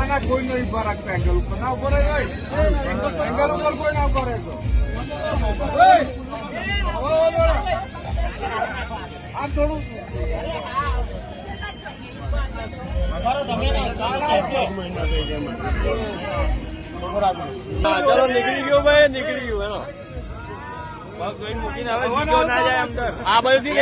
ના કોઈ નહીં બરાક એંગલ ઉપર ના ઉભો રહે એંગલ ઉપર કોઈ ના ઉભો રહે આમ થોડું ચલો નીકળી ગયો ભાઈ, નીકળી ગયું એનો પગ જોઈને મૂકીને હવે ના જાય અંદર. આ બધું